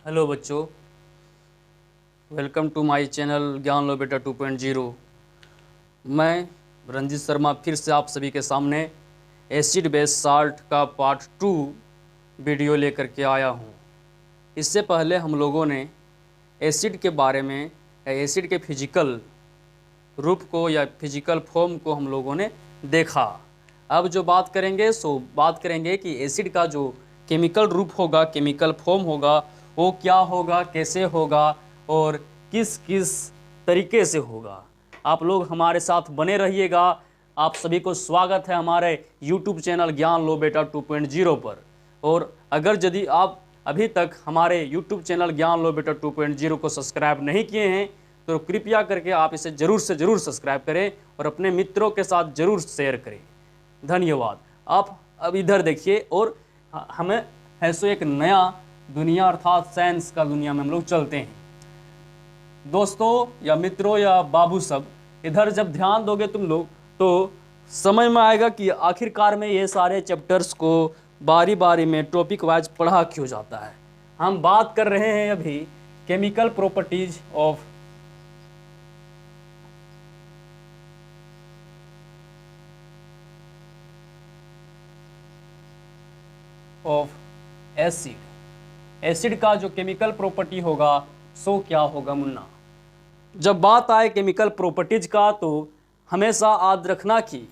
Hello बच्चों, welcome to my channel ज्ञान लो बेटा 2.0। मैं रंजित शर्मा फिर से आप सभी के सामने एसिड बेस साल्ट का पार्ट 2 वीडियो लेकर के आया हूँ। इससे पहले हम लोगों ने एसिड के बारे में या एसिड के फिजिकल रूप को या फिजिकल फॉर्म को हम लोगों ने देखा। अब जो बात करेंगे बात करेंगे कि एसिड का जो केमिकल रूप होगा, केमिकल फॉर्म होगा, वो क्या होगा, कैसे होगा और किस किस तरीके से होगा। आप लोग हमारे साथ बने रहिएगा। आप सभी को स्वागत है हमारे YouTube चैनल ज्ञान लो बेटा 2.0 पर। और अगर यदि आप अभी तक हमारे YouTube चैनल ज्ञान लो बेटा 2.0 को सब्सक्राइब नहीं किए हैं तो कृपया करके आप इसे ज़रूर से ज़रूर सब्सक्राइब करें और अपने मित्रों के साथ ज़रूर शेयर करें। धन्यवाद। आप अब इधर देखिए और हमें है सो एक नया दुनिया अर्थात साइंस का दुनिया में हम लोग चलते हैं। दोस्तों या मित्रों या बाबू सब, इधर जब ध्यान दोगे तुम लोग तो समझ में आएगा कि आखिरकार में ये सारे चैप्टर्स को बारी बारी में टॉपिक वाइज पढ़ा क्यों जाता है। हम बात कर रहे हैं अभी केमिकल प्रॉपर्टीज ऑफ एसिड का जो केमिकल प्रॉपर्टी होगा सो क्या होगा मुन्ना। जब बात आए केमिकल प्रॉपर्टीज का तो हमेशा याद रखना कि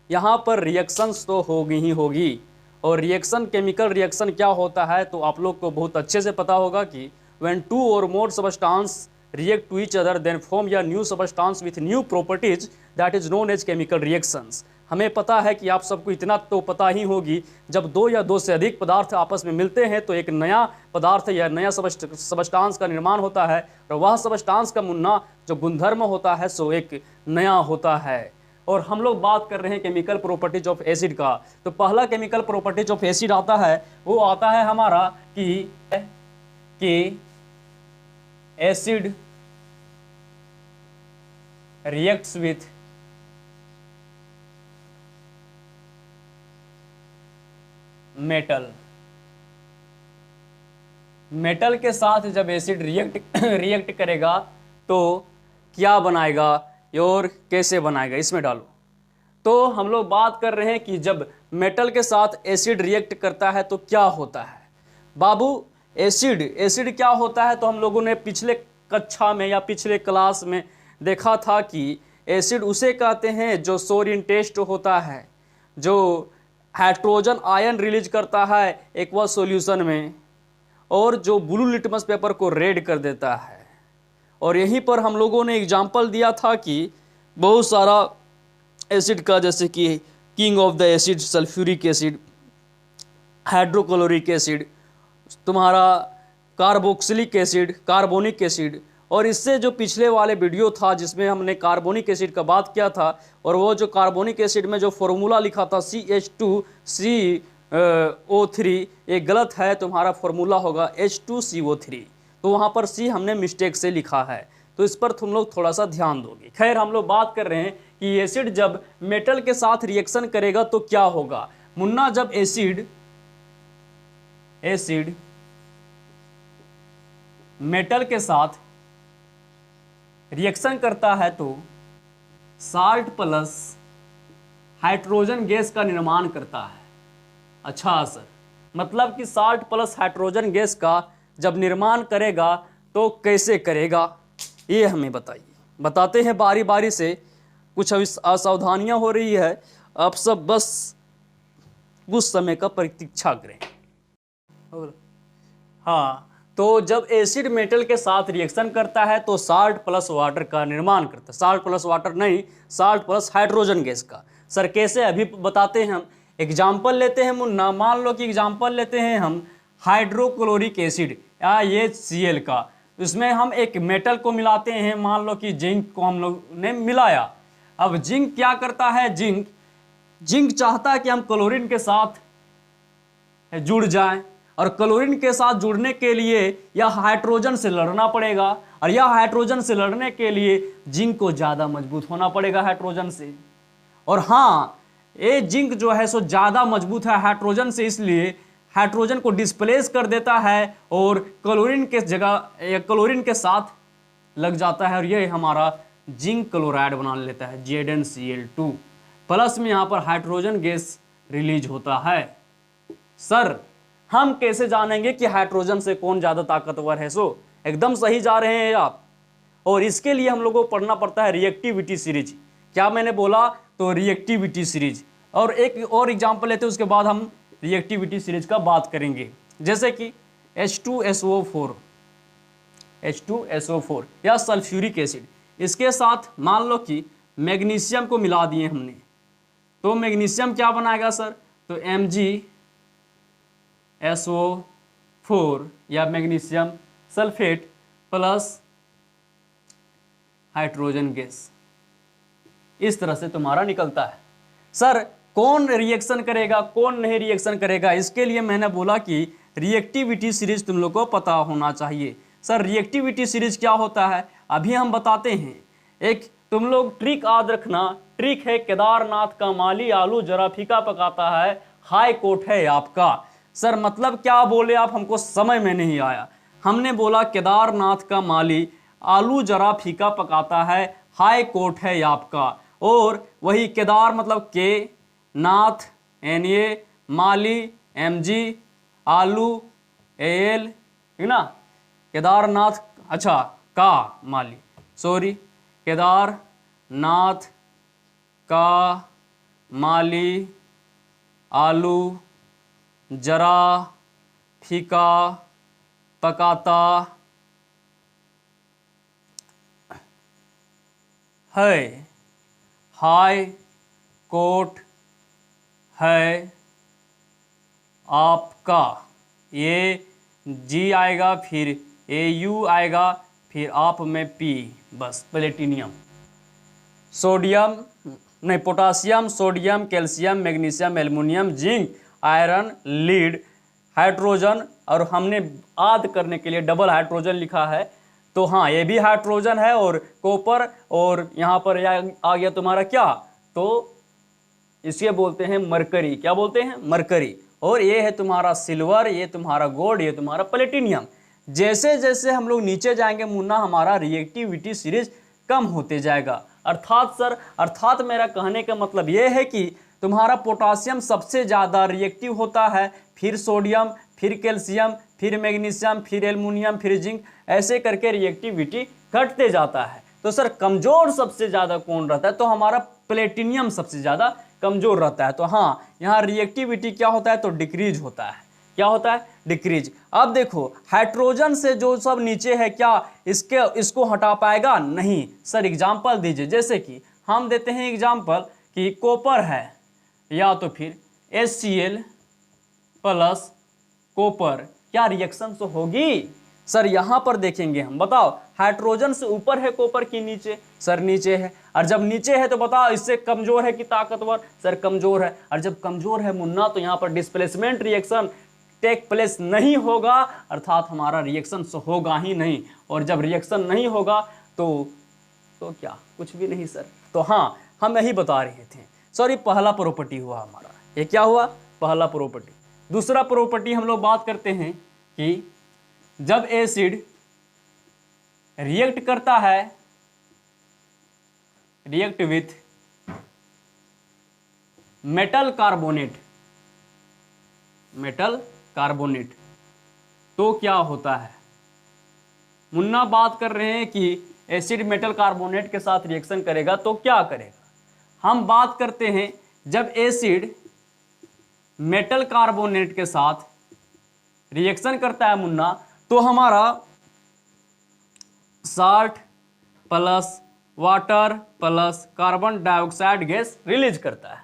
यहाँ पर रिएक्शंस तो होगी ही होगी। और रिएक्शन, केमिकल रिएक्शन क्या होता है तो आप लोग को बहुत अच्छे से पता होगा कि when two or more substance react to each other then form या new substance with new properties that is known as chemical reactions. हमें पता है कि आप सबको इतना तो पता ही होगी, जब दो या दो से अधिक पदार्थ आपस में मिलते हैं तो एक नया पदार्थ या नया सबस्टांस का निर्माण होता है और वह सबस्टांस का मुन्ना जो गुणधर्म होता है सो एक नया होता है। और हम लोग बात कर रहे हैं केमिकल प्रॉपर्टीज ऑफ एसिड का। तो पहला केमिकल प्रॉपर्टीज ऑफ एसिड आता है, वो आता है हमारा कि एसिड रिएक्ट्स विथ मेटल के साथ जब एसिड रिएक्ट करेगा तो क्या बनाएगा और कैसे बनाएगा, इसमें डालो। तो हम लोग बात कर रहे हैं कि जब मेटल के साथ एसिड रिएक्ट करता है तो क्या होता है बाबू। एसिड क्या होता है तो हम लोगों ने पिछले कक्षा में या पिछले क्लास में देखा था कि एसिड उसे कहते हैं जो सोडियम टेस्ट होता है, जो हाइड्रोजन आयन रिलीज करता है एक्वस सॉल्यूशन में और जो ब्लू लिटमस पेपर को रेड कर देता है। और यहीं पर हम लोगों ने एग्जाम्पल दिया था कि बहुत सारा एसिड का, जैसे कि king of the acid sulphuric acid, hydrochloric acid, तुम्हारा कार्बोक्सिलिक एसिड, कार्बोनिक एसिड। और इससे जो पिछले वाले वीडियो था जिसमें हमने कार्बोनिक एसिड का बात किया था और वो जो कार्बोनिक एसिड में जो फॉर्मूला लिखा था CH2CO3, ये गलत है, तुम्हारा फॉर्मूला होगा H2CO3। तो वहाँ पर C हमने मिस्टेक से लिखा है, तो इस पर तुम लोग थोड़ा सा ध्यान दोगे। खैर, हम लोग बात कर रहे हैं कि एसिड जब मेटल के साथ रिएक्शन करेगा तो क्या होगा मुन्ना। जब एसिड मेटल के साथ रिएक्शन करता है तो साल्ट प्लस हाइड्रोजन गैस का निर्माण करता है। अच्छा सर, मतलब कि साल्ट प्लस हाइड्रोजन गैस का जब निर्माण करेगा तो कैसे करेगा, ये हमें बताइए। बताते हैं बारी बारी से, कुछ असावधानियां हो रही है, आप सब बस कुछ समय का प्रतीक्षा करें। हाँ, तो जब एसिड मेटल के साथ रिएक्शन करता है तो साल्ट प्लस वाटर का निर्माण करता है। साल्ट प्लस वाटर नहीं, साल्ट प्लस हाइड्रोजन गैस का। सर कैसे, अभी बताते हैं। हम एग्जाम्पल लेते हैं मुन्ना, मान लो कि एग्जाम्पल लेते हैं हम हाइड्रोक्लोरिक एसिड या HCl का। इसमें हम एक मेटल को मिलाते हैं, मान लो कि जिंक को हम लोग ने मिलाया। अब जिंक क्या करता है, जिंक चाहता है कि हम क्लोरीन के साथ जुड़ जाएं और क्लोरीन के साथ जुड़ने के लिए यह हाइड्रोजन से लड़ना पड़ेगा और यह हाइड्रोजन से लड़ने के लिए जिंक को ज़्यादा मजबूत होना पड़ेगा हाइड्रोजन से। और हाँ, ये जिंक जो है सो ज़्यादा मजबूत है हाइड्रोजन से, इसलिए हाइड्रोजन को डिस्प्लेस कर देता है और क्लोरीन के जगह क्लोरीन के साथ लग जाता है और ये हमारा जिंक क्लोराइड बना लेता है ZnCl2 प्लस में यहाँ पर हाइड्रोजन गैस रिलीज होता है। सर हम कैसे जानेंगे कि हाइड्रोजन से कौन ज़्यादा ताकतवर है? सो एकदम सही जा रहे हैं आप, और इसके लिए हम लोगों को पढ़ना पड़ता है रिएक्टिविटी सीरीज। क्या मैंने बोला? तो रिएक्टिविटी सीरीज। और एक और एग्जांपल लेते हैं, उसके बाद हम रिएक्टिविटी सीरीज का बात करेंगे। जैसे कि H2SO4 या सल्फ्यूरिक एसिड, इसके साथ मान लो कि मैग्नीशियम को मिला दिए हमने, तो मैग्नीशियम क्या बनाएगा सर? तो MgSO4 या magnesium sulphate plus hydrogen gas, इस तरह से तुम्हारा निकलता है। सर कौन रिएक्शन करेगा, कौन नहीं रिएक्शन करेगा? इसके लिए मैंने बोला कि रिएक्टिविटी सीरीज तुम लोग को पता होना चाहिए। सर रिएक्टिविटी सीरीज क्या होता है अभी हम बताते हैं। एक तुम लोग ट्रिक याद रखना, ट्रिक है केदारनाथ का माली आलू जरा फीका पकाता है, हाई कोर्ट है आपका। सर मतलब क्या बोले आप, हमको समझ में नहीं आया। हमने बोला केदारनाथ का माली आलू जरा फीका पकाता है, हाई कोर्ट है आपका। और वही केदार मतलब के, नाथ Na, माली Mg, आलू Al, ठीक ना, केदारनाथ अच्छा का माली, सॉरी केदारनाथ का माली आलू जरा फीका पकाता है, हाई कोर्ट है आपका। ये जी आएगा, फिर AU आएगा, फिर आप में P, बस प्लेटिनियम, सोडियम नहीं potassium, sodium, calcium, magnesium, aluminium, zinc, iron, lead, hydrogen, और हमने याद करने के लिए डबल हाइड्रोजन लिखा है। तो हाँ ये भी हाइड्रोजन है, और कॉपर, और यहाँ पर आ गया तुम्हारा क्या, तो इसे बोलते हैं मरकरी। क्या बोलते हैं? मरकरी। और ये है तुम्हारा सिल्वर, ये तुम्हारा गोल्ड, ये तुम्हारा प्लेटिनियम। जैसे जैसे हम लोग नीचे जाएंगे मुन्ना, हमारा रिएक्टिविटी सीरीज कम होते जाएगा। अर्थात सर, अर्थात मेरा कहने का मतलब ये है कि तुम्हारा पोटासियम सबसे ज़्यादा रिएक्टिव होता है, फिर सोडियम, फिर कैल्शियम, फिर मैग्नीशियम, फिर एल्युमिनियम, फिर जिंक, ऐसे करके रिएक्टिविटी घटते जाता है। तो सर कमज़ोर सबसे ज़्यादा कौन रहता है? तो हमारा प्लेटिनियम सबसे ज़्यादा कमज़ोर रहता है। तो हाँ यहाँ रिएक्टिविटी क्या होता है? तो डिक्रीज होता है। क्या होता है? डिक्रीज। अब देखो हाइड्रोजन से जो सब नीचे है, क्या इसको हटा पाएगा? नहीं। सर एग्जाम्पल दीजिए, जैसे कि हम देते हैं एग्जाम्पल कि कॉपर है, या तो फिर HCl प्लस कॉपर, क्या रिएक्शन तो होगी? सर यहाँ पर देखेंगे हम, बताओ हाइड्रोजन से ऊपर है कॉपर की नीचे? सर नीचे है। और जब नीचे है तो बताओ इससे कमजोर है कि ताकतवर? सर कमजोर है। और जब कमजोर है मुन्ना, तो यहाँ पर डिस्प्लेसमेंट रिएक्शन टेक प्लेस नहीं होगा, अर्थात हमारा रिएक्शन तो होगा ही नहीं। और जब रिएक्शन नहीं होगा तो क्या? कुछ भी नहीं सर। तो हाँ हम यही बता रहे थे। सॉरी पहला प्रॉपर्टी हुआ हमारा, ये क्या हुआ? पहला प्रॉपर्टी। दूसरा प्रॉपर्टी हम लोग बात करते हैं कि जब एसिड रिएक्ट करता है, react with metal carbonate, metal carbonate, तो क्या होता है मुन्ना? बात कर रहे हैं कि एसिड मेटल कार्बोनेट के साथ रिएक्शन करेगा तो क्या करेगा। हम बात करते हैं जब एसिड मेटल कार्बोनेट के साथ रिएक्शन करता है मुन्ना, तो हमारा salt plus water plus carbon dioxide gas release करता है।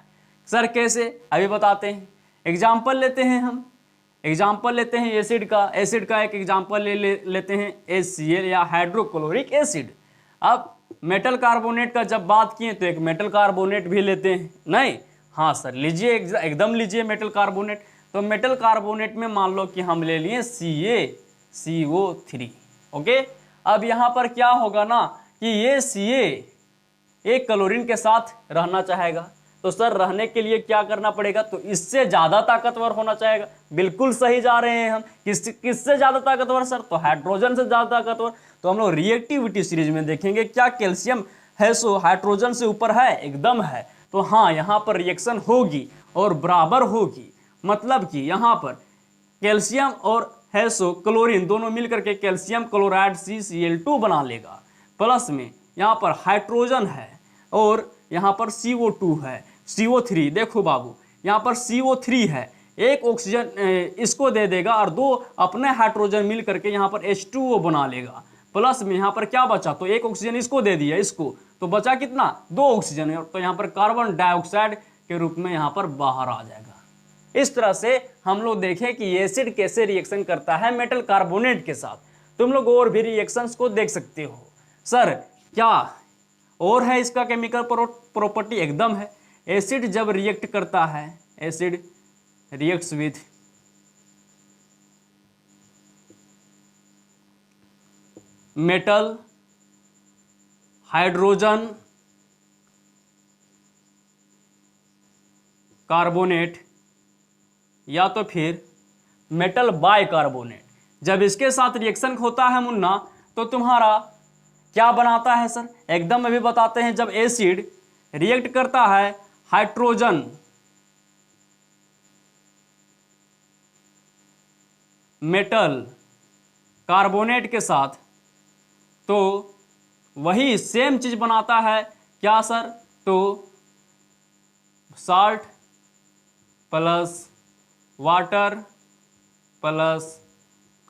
सर कैसे? अभी बताते हैं। एग्जाम्पल लेते हैं हम, एग्जाम्पल लेते हैं एसिड का। एसिड का एक एग्जाम्पल लेते हैं HCl या हाइड्रोक्लोरिक एसिड। अब मेटल कार्बोनेट का जब बात किए तो एक मेटल कार्बोनेट भी लेते हैं। नहीं, हाँ सर लीजिए, एकदम लीजिए मेटल कार्बोनेट। तो मेटल कार्बोनेट में मान लो कि हम ले लिए CaCO3। ओके, अब यहाँ पर क्या होगा ना कि ये Ca एक क्लोरीन के साथ रहना चाहेगा, तो सर रहने के लिए क्या करना पड़ेगा, तो इससे ज्यादा ताकतवर होना चाहिए। बिल्कुल सही जा रहे हैं हम। किससे ज्यादा ताकतवर सर, तो हाइड्रोजन से ज्यादा ताकतवर। तो हम लोग रिएक्टिविटी सीरीज में देखेंगे क्या कैल्शियम है सो हाइड्रोजन से ऊपर है, एकदम है। तो हाँ, यहाँ पर रिएक्शन होगी और बराबर होगी, मतलब कि यहाँ पर कैल्शियम और है सो क्लोरीन दोनों मिलकर के कैल्शियम क्लोराइड CCl2 बना लेगा। प्लस में यहाँ पर हाइड्रोजन है और यहाँ पर CO2 है, CO3। देखो बाबू, यहाँ पर CO3 है, एक ऑक्सीजन इसको दे देगा और दो अपने हाइड्रोजन मिल करके यहाँ पर H2O बना लेगा। प्लस में यहाँ पर क्या बचा, तो एक ऑक्सीजन इसको दे दिया, इसको तो बचा कितना, 2 ऑक्सीजन है, तो यहाँ पर कार्बन डाइऑक्साइड के रूप में यहाँ पर बाहर आ जाएगा। इस तरह से हम लोग देखें कि एसिड कैसे रिएक्शन करता है मेटल कार्बोनेट के साथ। तुम लोग और भी रिएक्शंस को देख सकते हो। सर क्या और है इसका केमिकल प्रॉपर्टी, एकदम है। एसिड जब रिएक्ट करता है, acid reacts with metal hydrogen carbonate या तो फिर मेटल बाइकार्बोनेट, जब इसके साथ रिएक्शन होता है मुन्ना, तो तुम्हारा क्या बनाता है सर, एकदम अभी बताते हैं। जब एसिड रिएक्ट करता है हाइड्रोजन मेटल कार्बोनेट के साथ, तो वही सेम चीज बनाता है क्या सर, तो salt plus water plus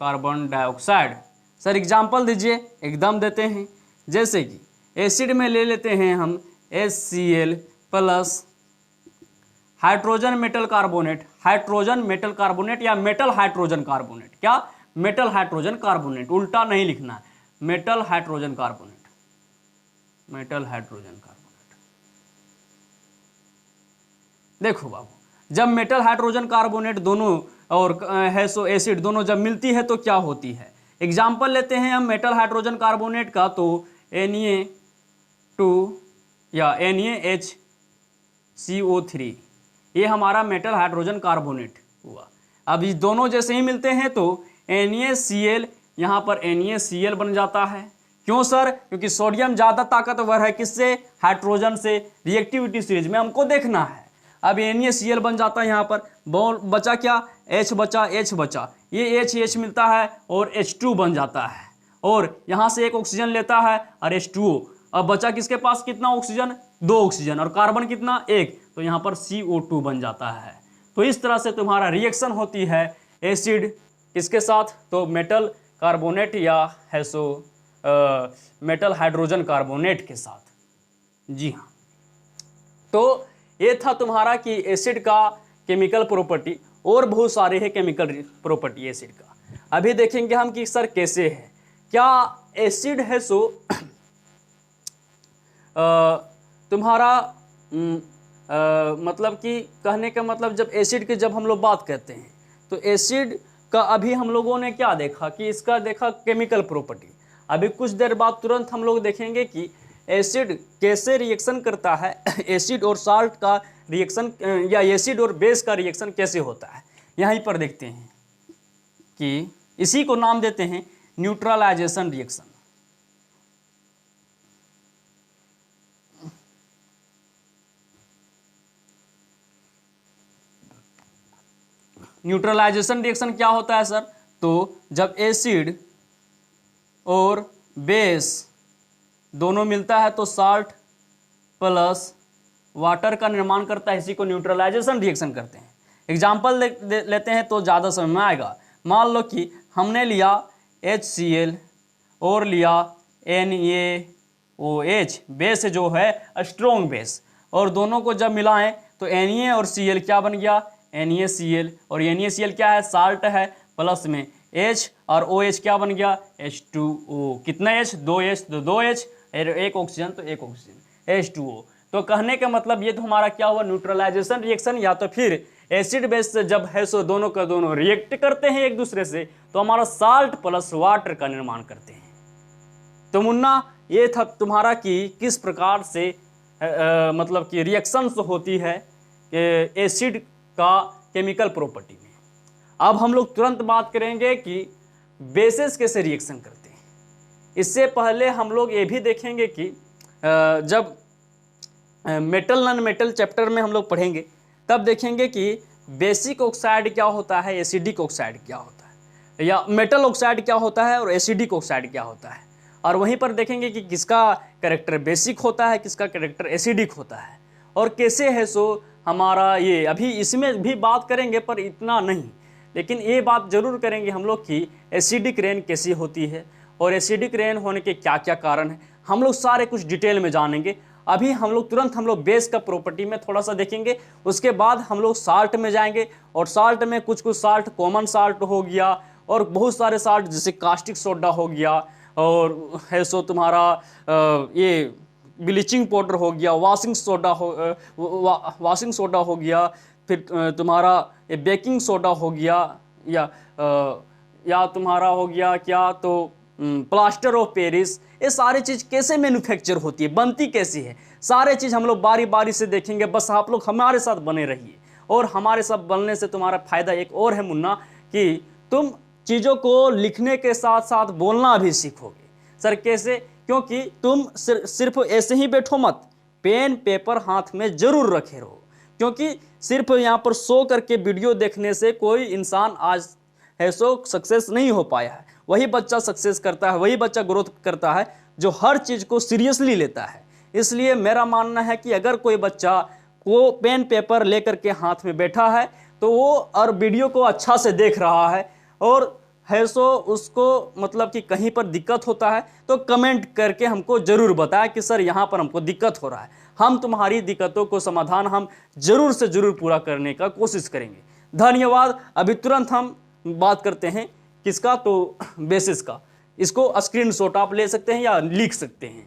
carbon dioxide. Sir example दीजिए, एकदम देते हैं। जैसे कि एसिड में ले लेते हैं हम HCl plus hydrogen metal carbonate, hydrogen metal carbonate या मेटल हाइड्रोजन कार्बोनेट, क्या मेटल हाइड्रोजन कार्बोनेट, उल्टा नहीं लिखना है, metal hydrogen carbonate, metal hydrogen carbonate. देखो बाबू, जब मेटल हाइड्रोजन कार्बोनेट दोनों और है सो एसिड दोनों जब मिलती है तो क्या होती है। एग्जाम्पल लेते हैं हम मेटल हाइड्रोजन कार्बोनेट का, तो Na2 या NaHCO3, ये हमारा मेटल हाइड्रोजन कार्बोनेट हुआ। अब ये दोनों जैसे ही मिलते हैं तो NaCl, यहाँ पर NaCl बन जाता है। क्यों सर, क्योंकि सोडियम ज़्यादा ताकतवर है किससे, हाइड्रोजन से। रिएक्टिविटी सीरीज में हमको देखना है। अब NaCl बन जाता है, यहाँ पर बचा क्या, H बचा, ये H मिलता है और H2 बन जाता है, और यहाँ से एक ऑक्सीजन लेता है और H2O। अब बचा किसके पास कितना ऑक्सीजन, 2 ऑक्सीजन, और कार्बन कितना, 1, तो यहाँ पर CO2 बन जाता है। तो इस तरह से तुम्हारा रिएक्शन होती है एसिड किसके साथ, तो मेटल कार्बोनेट या है सो मेटल हाइड्रोजन कार्बोनेट के साथ। जी हाँ, तो ये था तुम्हारा कि एसिड का केमिकल प्रॉपर्टी, और बहुत सारे है केमिकल प्रॉपर्टी एसिड का। अभी देखेंगे हम कि सर कैसे है, क्या एसिड है सो तुम्हारा मतलब कि कहने का मतलब, जब एसिड की जब हम लोग बात करते हैं तो एसिड का अभी हम लोगों ने क्या देखा कि इसका देखा केमिकल प्रॉपर्टी। अभी कुछ देर बाद तुरंत हम लोग देखेंगे कि एसिड कैसे रिएक्शन करता है, एसिड और साल्ट का रिएक्शन या एसिड और बेस का रिएक्शन कैसे होता है। यहीं पर देखते हैं कि इसी को नाम देते हैं न्यूट्रलाइजेशन रिएक्शन। न्यूट्रलाइजेशन रिएक्शन क्या होता है सर, तो जब एसिड और बेस दोनों मिलता है तो साल्ट प्लस वाटर का निर्माण करता है, इसी को न्यूट्रलाइजेशन रिएक्शन करते हैं। एग्जाम्पल लेते हैं तो ज़्यादा समझ में आएगा। मान लो कि हमने लिया HCl और लिया NaOH, बेस जो है स्ट्रॉन्ग बेस, और दोनों को जब मिलाएं तो Na और Cl क्या बन गया, NaCl, और NaCl क्या है, साल्ट है, प्लस में H और OH क्या बन गया, H2O। कितना H, 2H, तो 2H, एक ऑक्सीजन तो एक ऑक्सीजन, H2O। तो कहने का मतलब ये तो हमारा क्या हुआ, न्यूट्रलाइजेशन रिएक्शन, या तो फिर एसिड बेस से जब है सो दोनों का दोनों रिएक्ट करते हैं एक दूसरे से तो हमारा साल्ट प्लस वाटर का निर्माण करते हैं। तो मुन्ना ये था तुम्हारा कि किस प्रकार से मतलब कि रिएक्शंस होती है कि एसिड का केमिकल प्रॉपर्टी में। अब हम लोग तुरंत बात करेंगे कि बेसिस कैसे रिएक्शन करते हैं। इससे पहले हम लोग ये भी देखेंगे कि जब मेटल नॉन मेटल चैप्टर में हम लोग पढ़ेंगे तब देखेंगे कि बेसिक ऑक्साइड क्या होता है, एसिडिक ऑक्साइड क्या होता है, या मेटल ऑक्साइड क्या होता है और एसिडिक ऑक्साइड क्या होता है। और वहीं पर देखेंगे कि किसका कैरेक्टर बेसिक होता है, किसका कैरेक्टर एसिडिक होता है, और कैसे है सो हमारा ये अभी इसमें भी बात करेंगे पर इतना नहीं, लेकिन ये बात जरूर करेंगे हम लोग कि एसिडिक रेन कैसी होती है और एसिडिक रेन होने के क्या क्या कारण हैं, हम लोग सारे कुछ डिटेल में जानेंगे। अभी हम लोग तुरंत हम लोग बेस का प्रॉपर्टी में थोड़ा सा देखेंगे, उसके बाद हम लोग साल्ट में जाएंगे और साल्ट में कुछ कुछ साल्ट कॉमन साल्ट हो गया और बहुत सारे साल्ट जैसे कास्टिक सोडा हो गया और है सो तुम्हारा ये ब्लीचिंग पाउडर हो गया, वाशिंग सोडा हो गया, फिर तुम्हारा बेकिंग सोडा हो गया, या तुम्हारा हो गया क्या तो प्लास्टर ऑफ पेरिस। ये सारी चीज़ कैसे मैन्युफैक्चर होती है, बनती कैसी है, सारे चीज़ हम लोग बारी बारी से देखेंगे। बस आप लोग हमारे साथ बने रहिए, और हमारे साथ बनने से तुम्हारा फायदा एक और है मुन्ना कि तुम चीज़ों को लिखने के साथ साथ बोलना भी सीखोगे। सर कैसे? क्योंकि तुम सिर्फ ऐसे ही बैठो मत, पेन पेपर हाथ में जरूर रखे रहो, क्योंकि सिर्फ यहाँ पर शो करके वीडियो देखने से कोई इंसान आज है सो सक्सेस नहीं हो पाया है। वही बच्चा सक्सेस करता है, वही बच्चा ग्रोथ करता है जो हर चीज़ को सीरियसली लेता है। इसलिए मेरा मानना है कि अगर कोई बच्चा वो पेन पेपर लेकर के हाथ में बैठा है तो वो और वीडियो को अच्छा से देख रहा है और है सो उसको मतलब कि कहीं पर दिक्कत होता है तो कमेंट करके हमको ज़रूर बताएं कि सर यहाँ पर हमको दिक्कत हो रहा है। हम तुम्हारी दिक्कतों को समाधान हम ज़रूर से ज़रूर पूरा करने का कोशिश करेंगे। धन्यवाद। अभी तुरंत हम बात करते हैं किसका, तो बेसिस का। इसको स्क्रीनशॉट आप ले सकते हैं या लिख सकते हैं।